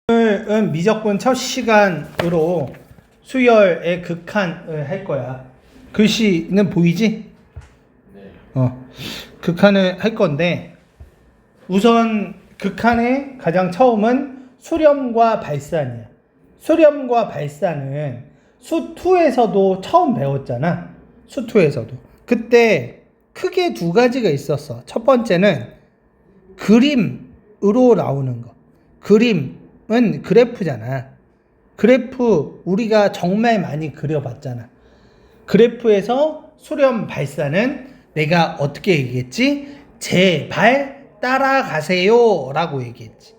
오늘은 미적분 첫 시간으로 수열의 극한을 할 거야. 글씨는 보이지? 네. 극한을 할 건데, 우선 극한의 가장 처음은 수렴과 발산이야. 수렴과 발산은 수2에서도 처음 배웠잖아. 수2에서도. 그때 크게 두 가지가 있었어. 첫 번째는 그림으로 나오는 거. 그림은 그래프잖아. 그래프 우리가 정말 많이 그려봤잖아. 그래프에서 수렴 발산은 내가 어떻게 얘기했지? 제발 따라가세요 라고 얘기했지.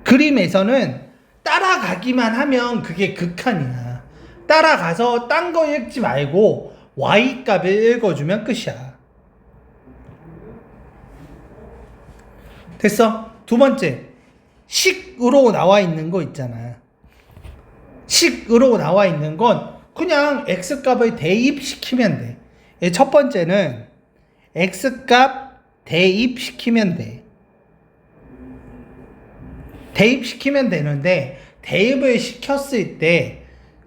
그림에서는 따라가기만 하면 그게 극한이야. 따라가서 딴 거 읽지 말고 Y값을 읽어주면 끝이야. 됐어? 두 번째, 식으로 나와 있는 거 있잖아. 식으로 나와 있는 건 그냥 X값을 대입시키면 돼. 첫 번째는 X값 대입시키면 돼. 대입시키면 되는데, 대입을 시켰을 때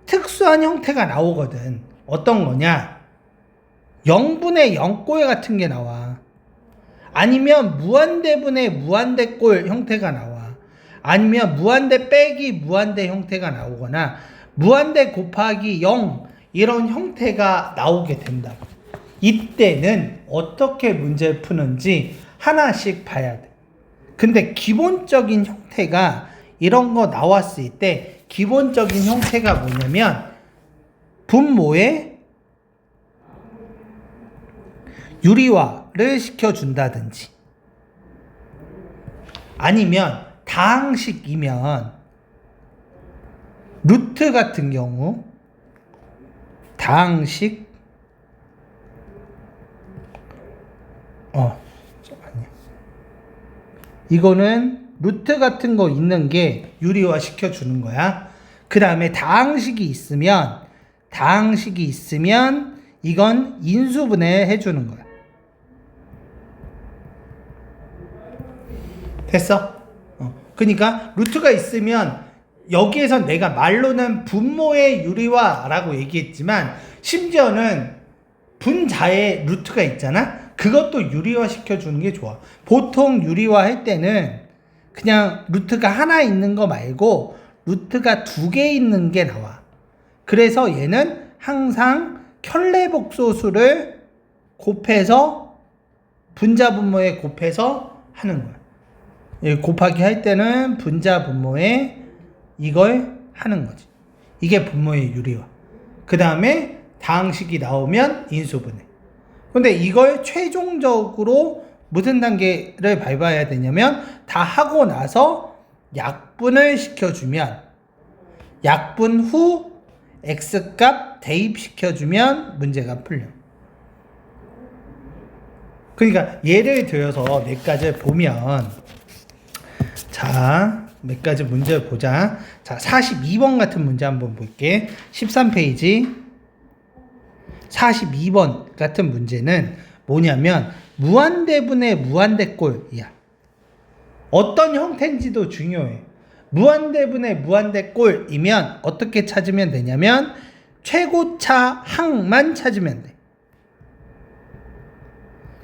특수한 형태가 나오거든. 어떤 거냐? 0분의 0꼴 같은 게 나와. 아니면 무한대분의 무한대꼴 형태가 나와. 아니면 무한대 빼기 무한대 형태가 나오거나 무한대 곱하기 0 이런 형태가 나오게 된다고. 이때는 어떻게 문제를 푸는지 하나씩 봐야 돼. 근데 기본적인 형태가 이런 거 나왔을 때 기본적인 형태가 뭐냐면 분모에 유리화를 시켜준다든지 아니면 다항식이면 루트 같은 경우 다항식 아니야. 이거는 루트 같은 거 있는 게 유리화 시켜주는 거야. 그 다음에 다항식이 있으면 이건 인수분해 해주는 거야. 됐어? 그러니까 루트가 있으면 여기에서 내가 말로는 분모의 유리화라고 얘기했지만 심지어는 분자의 루트가 있잖아? 그것도 유리화 시켜주는 게 좋아. 보통 유리화 할 때는 그냥 루트가 하나 있는 거 말고 루트가 두 개 있는 게 나와. 그래서 얘는 항상 켤레복소수를 곱해서 분자 분모에 곱해서 하는 거야. 곱하기 할 때는 분자 분모에 이걸 하는 거지. 이게 분모의 유리화. 그 다음에 다항식이 나오면 인수분해. 근데 이걸 최종적으로 무슨 단계를 밟아야 되냐면 다 하고 나서 약분을 시켜주면 약분 후 X값 대입시켜주면 문제가 풀려. 그러니까 예를 들어서 몇 가지를 보면 자, 몇 가지 문제를 보자. 자, 42번 같은 문제 한번 볼게. 13페이지 42번 같은 문제는 뭐냐면 무한대분의 무한대꼴이야. 어떤 형태인지도 중요해. 무한대분의 무한대꼴이면 어떻게 찾으면 되냐면 최고차 항만 찾으면 돼.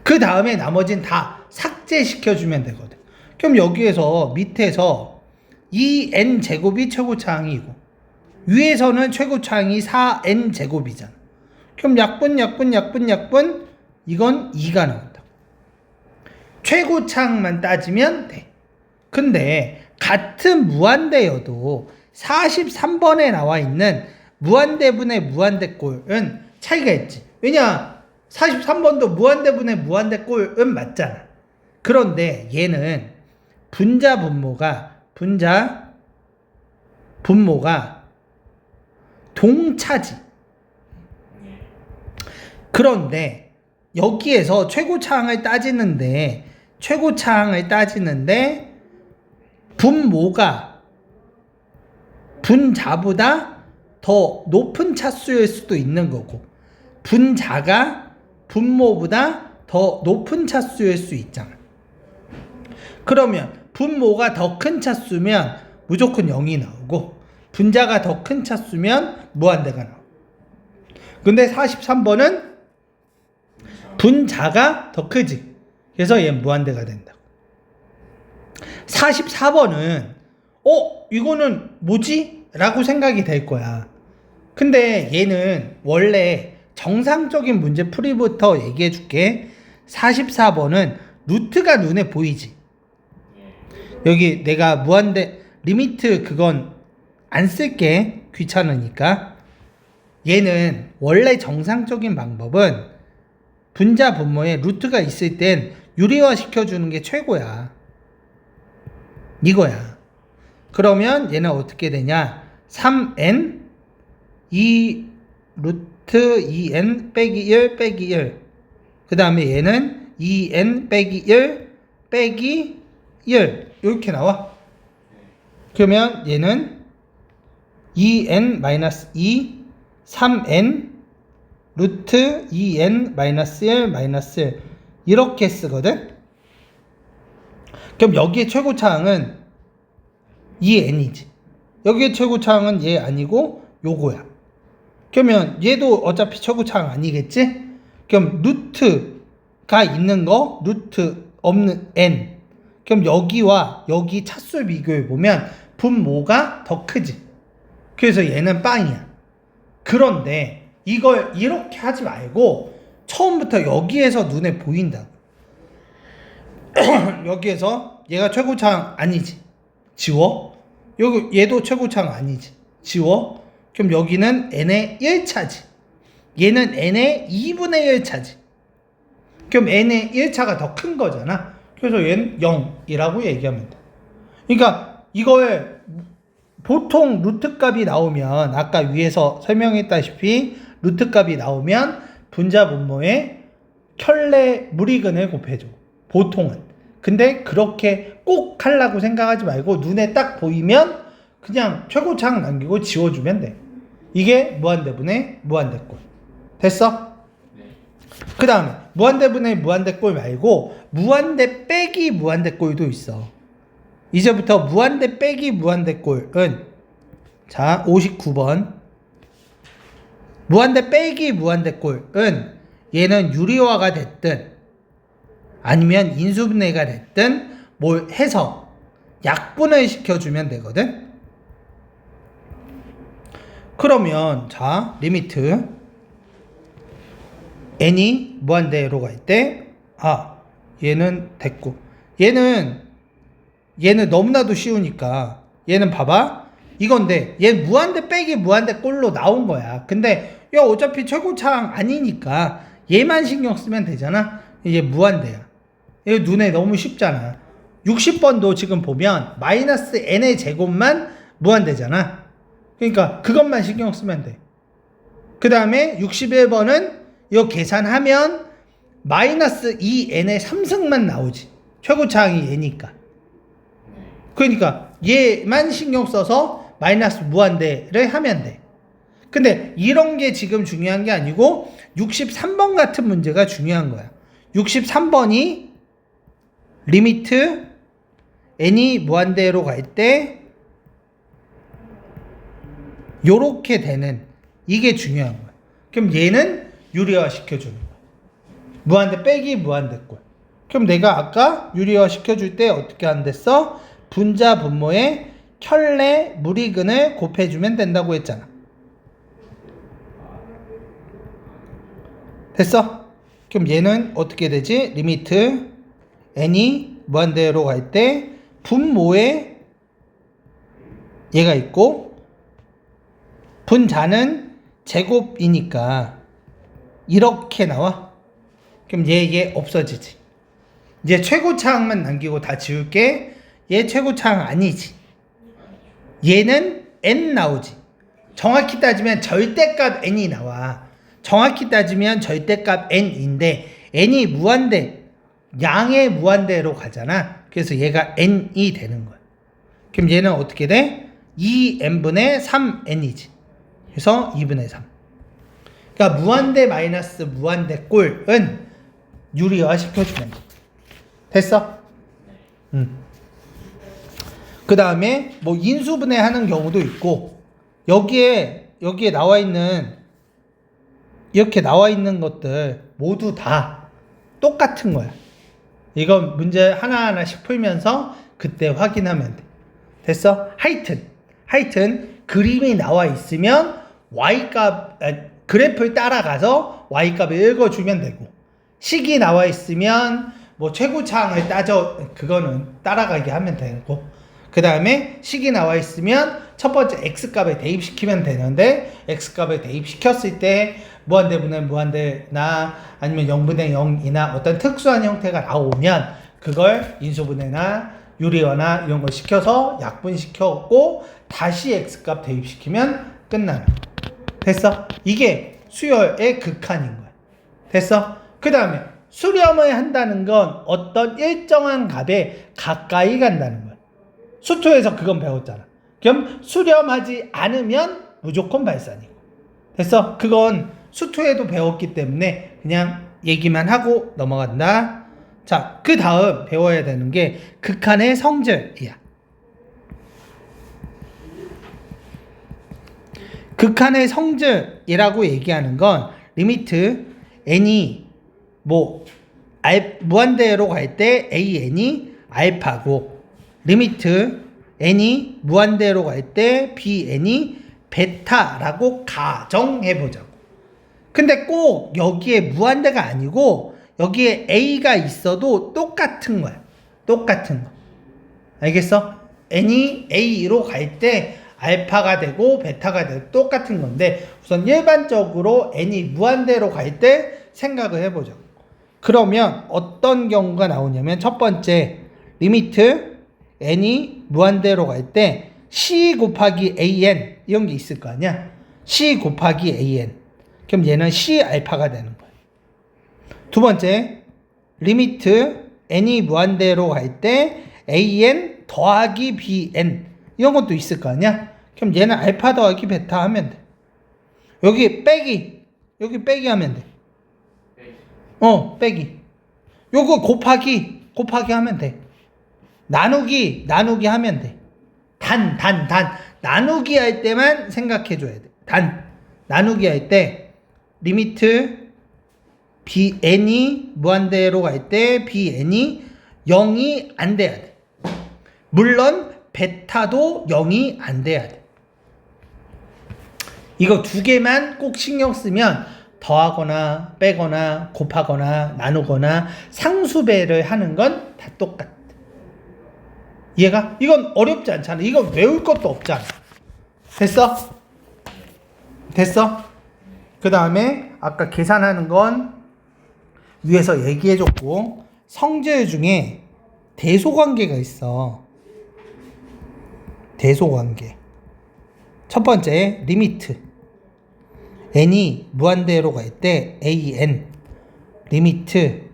그 다음에 나머지는 다 삭제시켜주면 되거든. 그럼 여기에서 밑에서 2n제곱이 최고차항이고 위에서는 최고차항이 4n제곱이잖아. 그럼 약분 이건 2가 나온다. 최고차항만 따지면 돼. 근데 같은 무한대여도 43번에 나와 있는 무한대분의 무한대꼴은 차이가 있지. 왜냐? 43번도 무한대분의 무한대꼴은 맞잖아. 그런데 얘는 분자 분모가 동차지. 그런데 여기에서 최고차항을 따지는데 분모가 분자보다 더 높은 차수일 수도 있는 거고 분자가 분모보다 더 높은 차수일 수 있잖아. 그러면 분모가 더 큰 차수면 무조건 0이 나오고 분자가 더 큰 차수면 무한대가 나와. 근데 43번은 분자가 더 크지. 그래서 얘는 무한대가 된다고. 44번은 이거는 뭐지? 라고 생각이 될 거야. 근데 얘는 원래 정상적인 문제 풀이부터 얘기해 줄게. 44번은 루트가 눈에 보이지. 여기 내가 무한대 리미트 그건 안 쓸게. 귀찮으니까. 얘는 원래 정상적인 방법은 분자 분모에 루트가 있을 땐 유리화 시켜주는 게 최고야. 이거야. 그러면 얘는 어떻게 되냐? 3n 2 루트 2n 빼기 1 빼기 1. 그 다음에 얘는 2n 빼기 1 빼기 1. 이렇게 나와. 그러면 얘는 2n 마이너스 2 3n 루트 2n 마이너스 1 마이너스 1 이렇게 쓰거든. 그럼 여기에 최고차항은 2n이지. 여기에 최고차항은 얘 아니고 요거야. 그러면 얘도 어차피 최고차항 아니겠지? 그럼 루트가 있는 거 루트 없는 n. 그럼 여기와 여기 차수 비교해 보면 분모가 더 크지. 그래서 얘는 빵이야. 그런데 이걸 이렇게 하지 말고 처음부터 여기에서 눈에 보인다. 여기에서 얘가 최고차항 아니지. 지워. 여기 얘도 최고차항 아니지. 지워. 그럼 여기는 n의 1차지. 얘는 n의 2분의 1차지. 그럼 n의 1차가 더 큰 거잖아. 그래서 얘는 0이라고 얘기하면 돼. 그러니까 이걸 보통 루트 값이 나오면 아까 위에서 설명했다시피 루트 값이 나오면 분자 분모에 켤레 무리근을 곱해줘. 보통은. 근데 그렇게 꼭 하려고 생각하지 말고 눈에 딱 보이면 그냥 최고차항 남기고 지워주면 돼. 이게 무한대분의 무한대꼴. 됐어? 그 다음에 무한대분의 무한대꼴 말고 무한대 빼기 무한대꼴도 있어. 이제부터 무한대 빼기 무한대꼴은 자 59번 무한대 빼기 무한대꼴은 얘는 유리화가 됐든 아니면 인수분해가 됐든 뭘 해서 약분을 시켜주면 되거든. 그러면 자 리미트 n이 무한대로 갈 때 얘는 됐고 얘는 너무나도 쉬우니까 얘는 봐봐 이건데 얘 무한대 빼기 무한대 꼴로 나온 거야. 근데 야 어차피 최고차항 아니니까 얘만 신경 쓰면 되잖아. 이게 무한대야. 이거 눈에 너무 쉽잖아. 60번도 지금 보면 마이너스 n의 제곱만 무한대잖아. 그러니까 그것만 신경 쓰면 돼. 그 다음에 61번은 이거 계산하면 마이너스 2n의 3승만 나오지. 최고차항이 얘니까. 그러니까 얘만 신경 써서 마이너스 무한대를 하면 돼. 근데 이런 게 지금 중요한 게 아니고 63번 같은 문제가 중요한 거야. 63번이 리미트 n이 무한대로 갈 때 요렇게 되는 이게 중요한 거야. 그럼 얘는 유리화 시켜주는 거야. 무한대 빼기 무한대꼴. 그럼 내가 아까 유리화 시켜줄 때 어떻게 한댔어? 분자 분모에 켤레 무리근을 곱해주면 된다고 했잖아. 됐어? 그럼 얘는 어떻게 되지? 리미트 n이 무한대로 갈 때 분모에 얘가 있고 분자는 제곱이니까 이렇게 나와. 그럼 얘 없어지지. 이제 최고차항만 남기고 다 지울게. 얘 최고차항 아니지. 얘는 n 나오지. 정확히 따지면 절대값 n이 나와. 정확히 따지면 절대값 n인데 n이 무한대, 양의 무한대로 가잖아. 그래서 얘가 n이 되는 거야. 그럼 얘는 어떻게 돼? 2n분의 3n이지. 그래서 2분의 3. 그러니까 무한대 마이너스 무한대 꼴은 유리화 시켜주면 돼. 됐어? 그 다음에 뭐 인수분해 하는 경우도 있고, 여기에 나와 있는, 이렇게 나와 있는 것들 모두 다 똑같은 거야. 이건 문제 하나하나씩 풀면서 그때 확인하면 돼. 됐어? 하여튼 그림이 나와 있으면 그래프를 따라가서 y값을 읽어주면 되고, 식이 나와 있으면 뭐 최고차항을 그거는 따라가게 하면 되고, 그 다음에 식이 나와 있으면 첫 번째 x값에 대입시키면 되는데, x값에 대입시켰을 때 무한대분의 무한대나 아니면 0분의 0이나 어떤 특수한 형태가 나오면 그걸 인수분해나 유리화나 이런 걸 시켜서 약분시켰고 다시 x값 대입시키면 끝나는 거야. 됐어? 이게 수열의 극한인 거야. 됐어? 그 다음에 수렴을 한다는 건 어떤 일정한 값에 가까이 간다는 거야. 수투에서 그건 배웠잖아. 그럼 수렴하지 않으면 무조건 발산이고. 됐어? 그건 수투에도 배웠기 때문에 그냥 얘기만 하고 넘어간다. 자, 그 다음 배워야 되는 게 극한의 성질이야. 극한의 성질이라고 얘기하는 건 리미트 n이 무한대로 갈 때 an이 알파고, 리미트 n이 무한대로 갈 때 bn이 베타라고 가정해보자고. 근데 꼭 여기에 무한대가 아니고 여기에 a가 있어도 똑같은 거야. 똑같은 거. 알겠어? n이 a로 갈 때 알파가 되고 베타가 되고 똑같은 건데, 우선 일반적으로 n이 무한대로 갈 때 생각을 해보자고. 그러면 어떤 경우가 나오냐면, 첫 번째 리미트 n이 무한대로 갈 때 c 곱하기 an 이런 게 있을 거 아니야. c 곱하기 an. 그럼 얘는 c 알파가 되는 거야. 두 번째 리미트 n이 무한대로 갈 때 an 더하기 bn 이런 것도 있을 거 아니야. 그럼 얘는 알파 더하기 베타 하면 돼. 여기 빼기 하면 돼. 빼기. 요거 곱하기 하면 돼. 나누기 하면 돼. 단. 나누기 할 때만 생각해 줘야 돼. 나누기 할 때 리미트 n이 무한대로 갈 때 bn이 0이 안 돼야 돼. 물론 베타도 0이 안 돼야 돼. 이거 두 개만 꼭 신경 쓰면 더하거나 빼거나 곱하거나 나누거나 상수배를 하는 건 다 똑같아. 이해가? 이건 어렵지 않잖아. 이건 외울 것도 없잖아. 됐어? 그 다음에 아까 계산하는 건 위에서 얘기해줬고, 성질 중에 대소관계가 있어. 대소관계. 첫 번째 리미트 n이 무한대로 갈 때 an, 리미트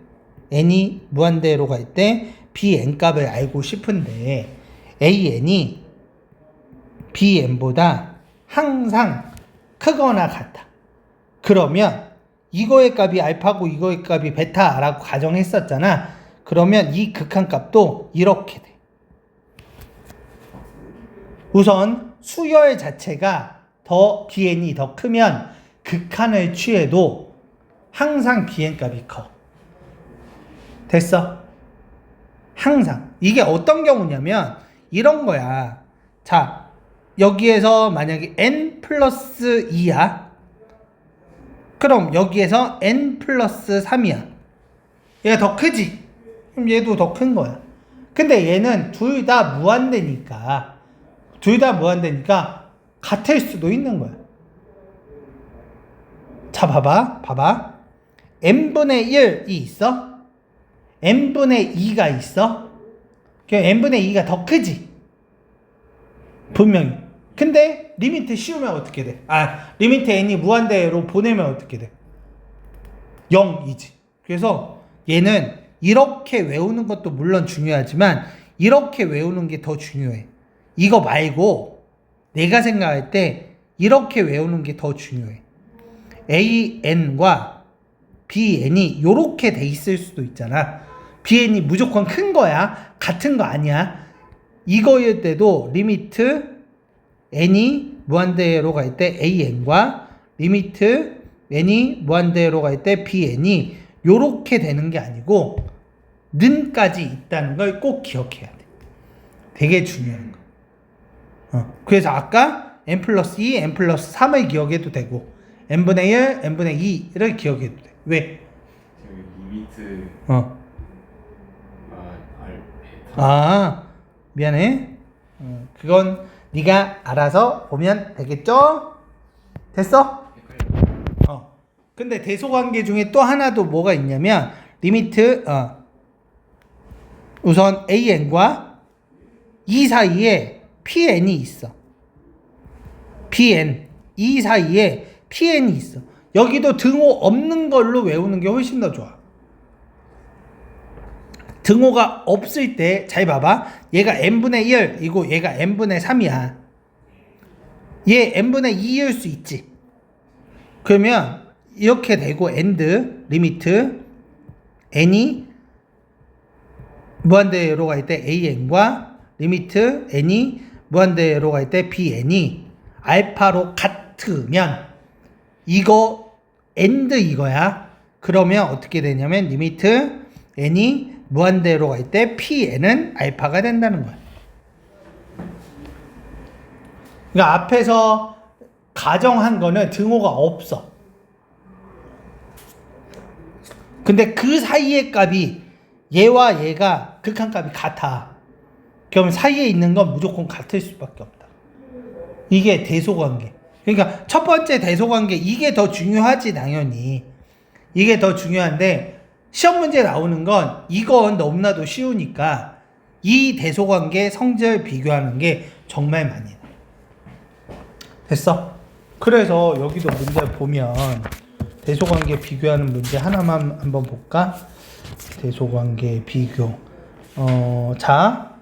n이 무한대로 갈 때 bn 값을 알고 싶은데 an이 bn보다 항상 크거나 같아. 그러면 이거의 값이 알파고 이거의 값이 베타라고 가정했었잖아. 그러면 이 극한값도 이렇게 돼. 우선 수열 자체가 bn이 더 크면 극한을 취해도 항상 bn 값이 커. 됐어? 항상. 이게 어떤 경우냐면 이런 거야. 자, 여기에서 만약에 n 플러스 2야. 그럼 여기에서 n 플러스 3이야. 얘가 더 크지? 그럼 얘도 더 큰 거야. 근데 얘는 둘 다 무한대니까 같을 수도 있는 거야. 자, 봐봐. n분의 1이 있어? n분의 2가 있어? 그럼 n분의 2가 더 크지? 분명히. 근데 리미트 씌우면 어떻게 돼? 리미트 n이 무한대로 보내면 어떻게 돼? 0이지. 그래서 얘는 이렇게 외우는 것도 물론 중요하지만 이렇게 외우는 게 더 중요해. 이거 말고 내가 생각할 때 이렇게 외우는 게 더 중요해. an과 bn이 이렇게 돼 있을 수도 있잖아. bn이 무조건 큰 거야. 같은 거 아니야. 이거일 때도 리미트 n이 무한대로 갈 때 an과 리미트 n이 무한대로 갈 때 bn이 요렇게 되는 게 아니고 는까지 있다는 걸 꼭 기억해야 돼. 되게 중요한 거. 그래서 아까 n 플러스 2, n 플러스 3을 기억해도 되고 n분의 1, n분의 2를 기억해도 돼. 왜? 저기 리미트 미안해. 그건 네가 알아서 보면 되겠죠? 됐어? 근데 대소관계 중에 또 하나도 뭐가 있냐면 리미트 우선 an과 2 사이에 pn이 있어. pn 2 사이에 pn이 있어. 여기도 등호 없는 걸로 외우는 게 훨씬 더 좋아. 등호가 없을 때 잘 봐봐. 얘가 n분의 1이고 얘가 n분의 3이야. 얘 n분의 2일 수 있지. 그러면 이렇게 되고 end 리미트 n이 무한대로 갈 때 an과 리미트 n이 무한대로 갈 때 bn이 알파로 같으면 이거 end 이거야. 그러면 어떻게 되냐면 리미트 n이 무한대로 갈 때 pn은 알파가 된다는 거야. 그러니까 앞에서 가정한 거는 등호가 없어. 근데 그 사이의 값이 얘와 얘가 극한값이 같아. 그럼 사이에 있는 건 무조건 같을 수밖에 없다. 이게 대소관계. 그러니까 첫 번째 대소관계 이게 더 중요하지 당연히. 이게 더 중요한데 시험 문제 나오는 건 이건 너무나도 쉬우니까 이 대소관계 성질 비교하는 게 정말 많이 나. 됐어? 그래서 여기도 문제 보면 대소관계 비교하는 문제 하나만 한번 볼까? 대소관계 비교. 자,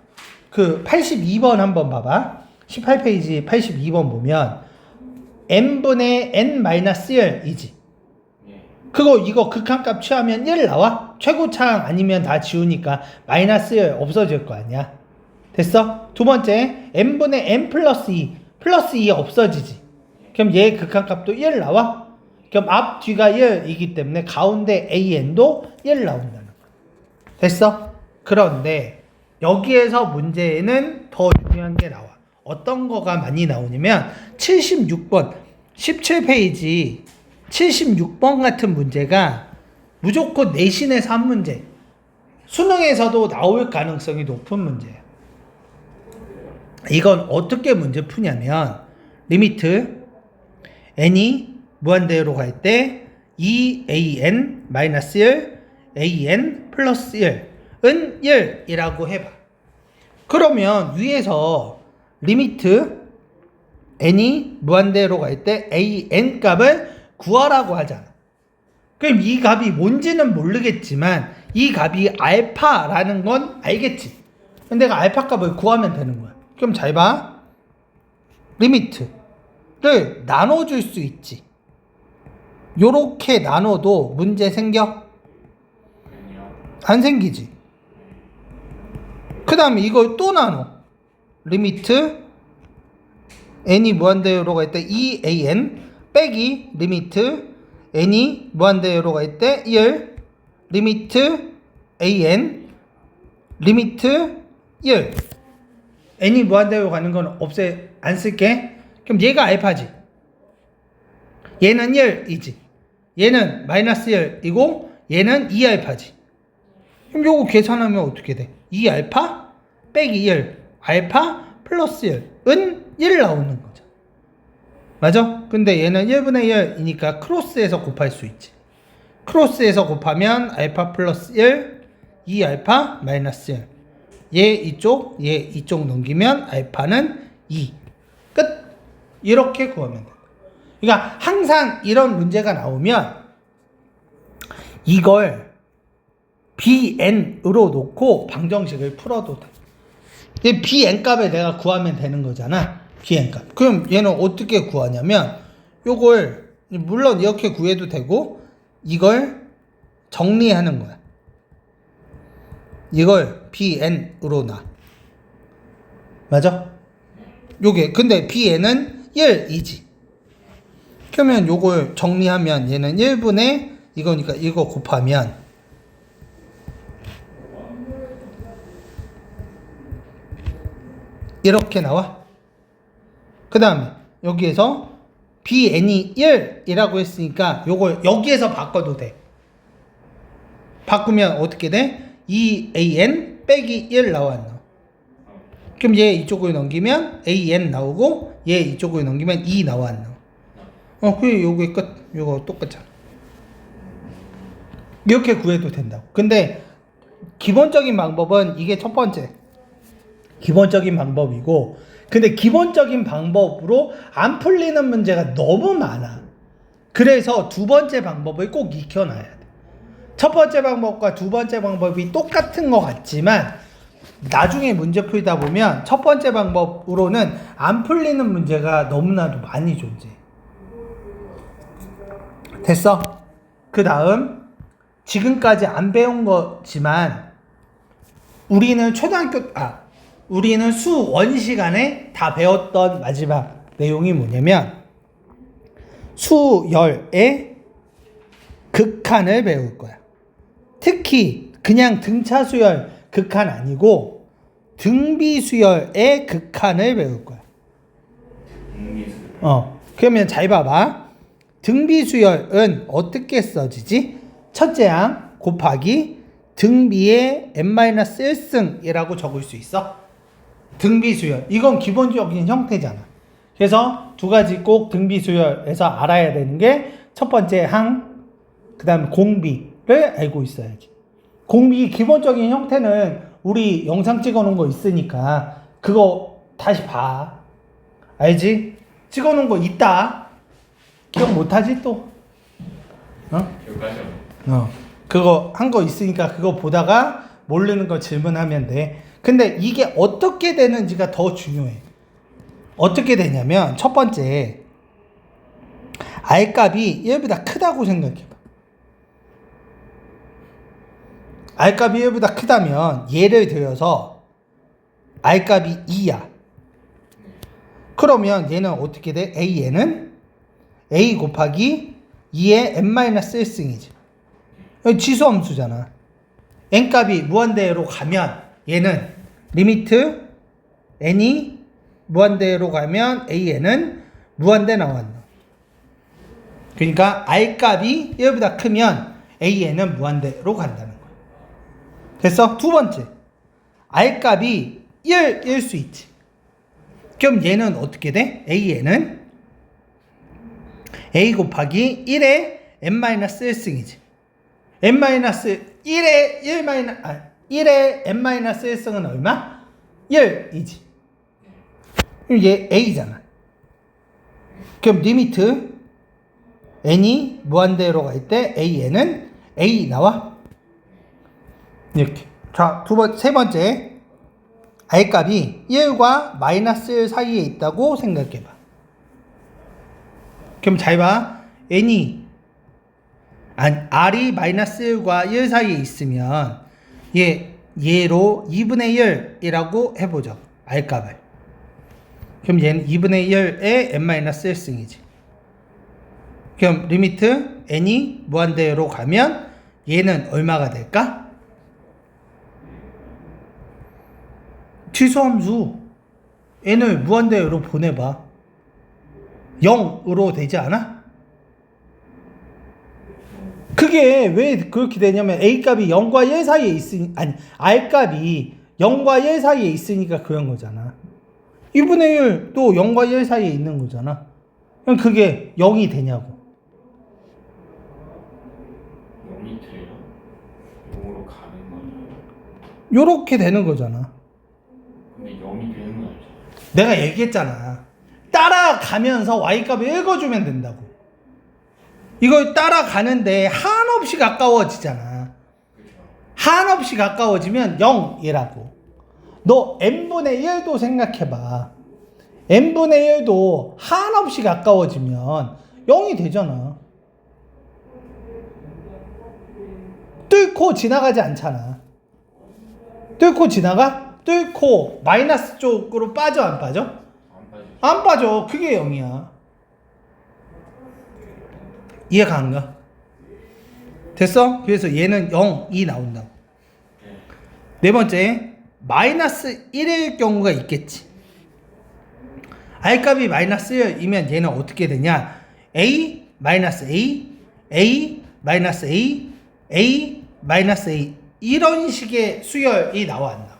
그 82번 한번 봐봐. 18페이지 82번 보면 n분의 n-1이지. 그거 이거 극한값 취하면 1 나와? 최고차항 아니면 다 지우니까 마이너스 1 없어질 거 아니야. 됐어? 두 번째 n분의 n 플러스 2 플러스 2 없어지지. 그럼 얘 극한값도 1 나와? 그럼 앞 뒤가 1이기 때문에 가운데 an도 1 나온다는 거야. 됐어? 그런데 여기에서 문제는 더 중요한 게 나와. 어떤 거가 많이 나오냐면 76번 17페이지 76번 같은 문제가 무조건 내신에서 한 문제, 수능에서도 나올 가능성이 높은 문제야. 이건 어떻게 문제 푸냐면 리미트 n이 무한대로 갈 때 2an-1 an 플러스 1은 1이라고 해봐. 그러면 위에서 리미트 n이 무한대로 갈 때 an 값을 구하라고 하잖아. 그럼 이 값이 뭔지는 모르겠지만 이 값이 알파라는 건 알겠지. 그럼 내가 알파 값을 구하면 되는 거야. 그럼 잘 봐. 리미트를 나눠줄 수 있지. 요렇게 나눠도 문제 생겨? 안 생기지. 그 다음에 이걸 또 나눠. 리미트 n이 무한대로 갈 때 2an 빼기 리미트 n이 무한대로 갈 때 1 리미트 an 리미트 1 n이 무한대로 가는 건 안 쓸게. 그럼 얘가 알파지. 얘는 1이지. 얘는 마이너스 1이고 얘는 2알파지. 그럼 요거 계산하면 어떻게 돼? 2알파 빼기 1 알파 플러스 1은 1 나오는 거죠. 맞아? 근데 얘는 1분의 1이니까 크로스해서 곱할 수 있지. 크로스해서 곱하면 알파 플러스 1 2알파 마이너스 1 얘 이쪽 넘기면 알파는 2 끝. 이렇게 구하면 돼. 그러니까 항상 이런 문제가 나오면 이걸 bn으로 놓고 방정식을 풀어도 돼. bn 값을 내가 구하면 되는 거잖아. bn 값. 그럼 얘는 어떻게 구하냐면 요걸 물론 이렇게 구해도 되고 이걸 정리하는 거야. 이걸 bn으로 놔. 맞아? 요게 근데 bn은 1이지. 그러면 요걸 정리하면 얘는 1분의 이거니까 이거 곱하면 이렇게 나와. 그 다음에 여기에서 bn이 1이라고 했으니까 요걸 여기에서 바꿔도 돼. 바꾸면 어떻게 돼? 2an 빼기 1 나와 안 나와? 그럼 얘 이쪽으로 넘기면 an 나오고 얘 이쪽으로 넘기면 2 나와 안 나와? 그게 요게 끝. 요거 똑같잖아. 이렇게 구해도 된다고. 근데 기본적인 방법은 이게 첫 번째 기본적인 방법이고, 근데 기본적인 방법으로 안 풀리는 문제가 너무 많아. 그래서 두 번째 방법을 꼭 익혀놔야 돼. 첫 번째 방법과 두 번째 방법이 똑같은 것 같지만 나중에 문제 풀다 보면 첫 번째 방법으로는 안 풀리는 문제가 너무나도 많이 존재해. 됐어? 그 다음 지금까지 안 배운 거지만 우리는 우리는 수원 시간에 다 배웠던 마지막 내용이 뭐냐면 수열의 극한을 배울 거야. 특히 그냥 등차 수열 극한 아니고 등비 수열의 극한을 배울 거야. 그러면 잘 봐봐. 등비 수열은 어떻게 써지지? 첫째 항 곱하기 등비의 n-1승이라고 적을 수 있어. 등비수열. 이건 기본적인 형태잖아. 그래서 두 가지 꼭 등비수열에서 알아야 되는 게 첫 번째 항, 그 다음에 공비를 알고 있어야지. 공비 기본적인 형태는 우리 영상 찍어 놓은 거 있으니까 그거 다시 봐. 알지? 찍어 놓은 거 있다. 기억 못하지 또? 기억하죠? 그거 한 거 있으니까 그거 보다가 모르는 거 질문하면 돼. 근데 이게 어떻게 되는지가 더 중요해. 어떻게 되냐면 첫 번째 R값이 1보다 크다고 생각해봐. R값이 1보다 크다면 예를 들어서 R값이 2야. 그러면 얘는 어떻게 돼? AN은 A 곱하기 2의 n-1승이지. 지수함수잖아. n값이 무한대로 가면 얘는 리미트 n이 무한대로 가면 an은 무한대 나왔나. 그러니까 r값이 1보다 크면 an은 무한대로 간다는 거야. 됐어? 두 번째, r값이 1일 수 있지. 그럼 얘는 어떻게 돼? an은 a 곱하기 1의 n-1승이지. n-1의 1의 n-1승은 얼마? 1이지. 그럼 얘 a잖아. 그럼 리미트 n이 무한대로 갈 때 an은 a 나와. 이렇게. 자, 세 번째. r값이 1과 -1 사이에 있다고 생각해봐. 그럼 잘 봐. r이 -1과 1 사이에 있으면 얘로 2분의 1이라고 해보죠. r값을. 그럼 얘는 2분의 1의 n-1승이지. 그럼 리미트 n이 무한대로 가면 얘는 얼마가 될까? 취소함수 n을 무한대로 보내봐. 0으로 되지 않아? 그게 왜 그렇게 되냐면 A값이 0과 1 사이에 있으니, 아니 R값이 0과 1 사이에 있으니까 그런 거잖아. 2분의 1도 0과 1 사이에 있는 거잖아. 그럼 그게 0이 되냐고. 0이 돼요? 0으로 가는 거죠? 요렇게 되는 거잖아. 근데 0이 되는 건 알죠? 내가 얘기했잖아. 따라가면서 Y값을 읽어주면 된다고. 이걸 따라가는데 한없이 가까워지잖아. 한없이 가까워지면 0이라고. 너 n분의 1도 생각해봐. n분의 1도 한없이 가까워지면 0이 되잖아. 뚫고 지나가지 않잖아. 뚫고 지나가? 뚫고 마이너스 쪽으로 빠져 안 빠져? 안 빠지죠. 안 빠져. 그게 0이야. 이해가 안 가? 됐어? 그래서 얘는 0이 나온다고. 네. 네 번째, 마이너스 1일 경우가 있겠지. R값이 마이너스 1이면 얘는 어떻게 되냐? A, 마이너스 A, A, 마이너스 A, A, 마이너스 A 이런 식의 수열이 나와한다.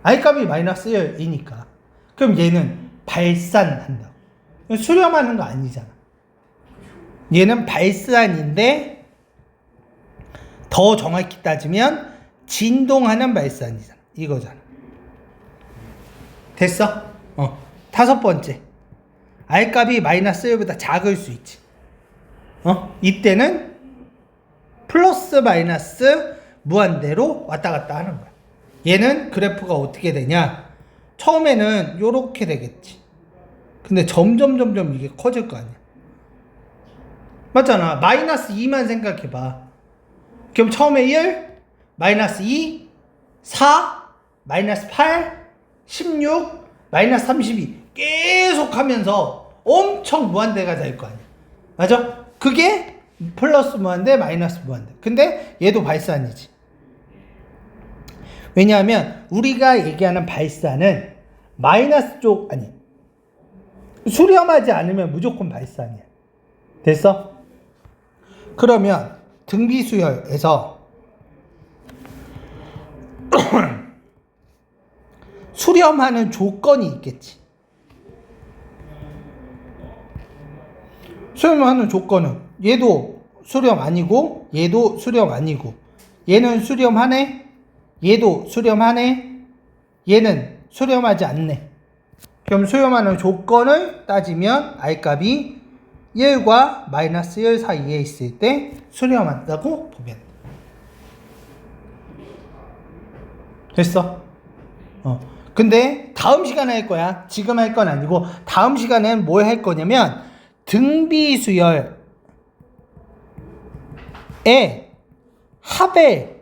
R값이 마이너스 1이니까 그럼 얘는 발산한다. 수렴하는 거 아니잖아. 얘는 발산인데 더 정확히 따지면 진동하는 발산이잖아. 이거잖아. 됐어? 다섯 번째. R값이 마이너스 1보다 작을 수 있지. 이때는 플러스 마이너스 무한대로 왔다 갔다 하는 거야. 얘는 그래프가 어떻게 되냐? 처음에는 요렇게 되겠지. 근데 점점 이게 커질 거 아니야. 맞잖아. 마이너스 2만 생각해봐. 그럼 처음에 1, 마이너스 2, 4, 마이너스 8, 16, 마이너스 32 계속 하면서 엄청 무한대가 될 거 아니야. 맞아? 그게 플러스 무한대, 마이너스 무한대. 근데 얘도 발산이지. 왜냐하면 우리가 얘기하는 발산은 마이너스 쪽, 아니, 수렴하지 않으면 무조건 발산이야. 됐어? 그러면 등비수열에서 수렴하는 조건이 있겠지. 수렴하는 조건은 얘도 수렴 아니고 얘도 수렴 아니고 얘는 수렴하네, 얘도 수렴하네, 얘는 수렴하지 않네. 그럼 수렴하는 조건을 따지면 R값이 1과 마이너스 1 사이에 있을 때 수렴한다고 보면 돼. 됐어? 근데 다음 시간에 할 거야. 지금 할 건 아니고 다음 시간엔 뭘 할 거냐면 등비수열의 합의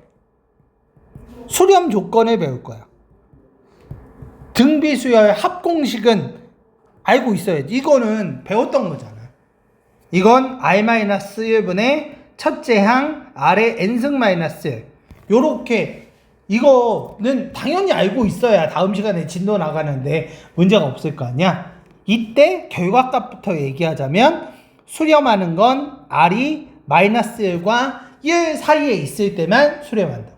수렴 조건을 배울 거야. 등비수열 합공식은 알고 있어야지. 이거는 배웠던 거잖아. 이건 R-1분의 첫째 항 R의 n승 마이너스 1. 요렇게 이거는 당연히 알고 있어야 다음 시간에 진도 나가는데 문제가 없을 거 아니야. 이때 결과값부터 얘기하자면 수렴하는 건 R이 마이너스 1과 1 사이에 있을 때만 수렴한다.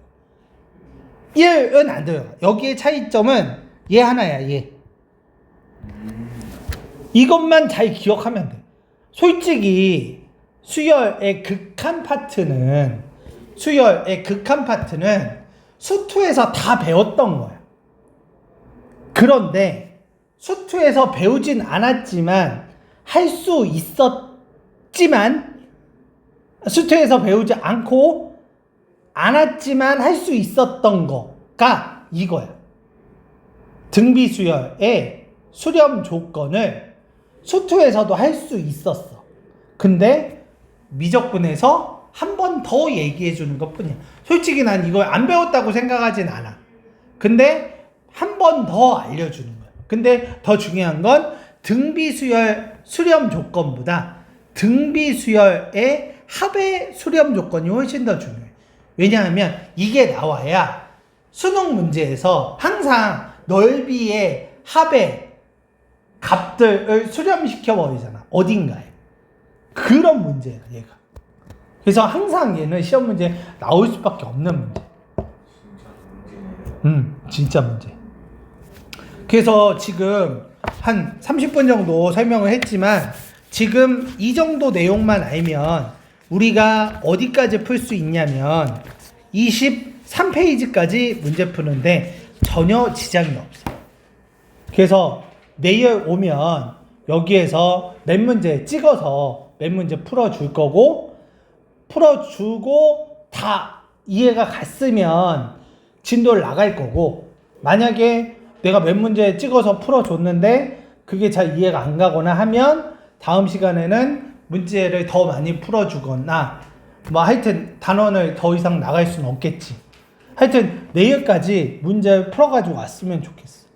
1은 안 들어가. 여기에 차이점은 얘 하나야, 얘. 이것만 잘 기억하면 돼. 솔직히 수열의 극한 파트는 수투에서 다 배웠던 거야. 그런데 수투에서 배우진 않았지만 할 수 있었지만 수투에서 배우지 않았지만 할 수 있었던 거가 이거야. 등비수열의 수렴 조건을 수투에서도 할 수 있었어. 근데 미적분에서 한 번 더 얘기해 주는 것 뿐이야. 솔직히 난 이걸 안 배웠다고 생각하진 않아. 근데 한 번 더 알려주는 거야. 근데 더 중요한 건 등비수열 수렴 조건보다 등비수열의 합의 수렴 조건이 훨씬 더 중요해. 왜냐하면 이게 나와야 수능 문제에서 항상 넓이의 합의 값들을 수렴시켜 버리잖아. 어딘가에. 그런 문제야, 얘가. 그래서 항상 얘는 시험 문제 나올 수밖에 없는 문제. 진짜 문제. 그래서 지금 한 30분 정도 설명을 했지만 지금 이 정도 내용만 알면 우리가 어디까지 풀 수 있냐면 23페이지까지 문제 푸는데 전혀 지장이 없어. 그래서 내일 오면 여기에서 몇 문제 찍어서 몇 문제 풀어줄 거고, 풀어주고 다 이해가 갔으면 진도를 나갈 거고, 만약에 내가 몇 문제 찍어서 풀어줬는데 그게 잘 이해가 안 가거나 하면 다음 시간에는 문제를 더 많이 풀어주거나 뭐 하여튼 단원을 더 이상 나갈 수는 없겠지. 하여튼 내일까지 문제 풀어가지고 왔으면 좋겠어.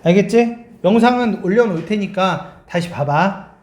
알겠지? 영상은 올려놓을 테니까 다시 봐봐.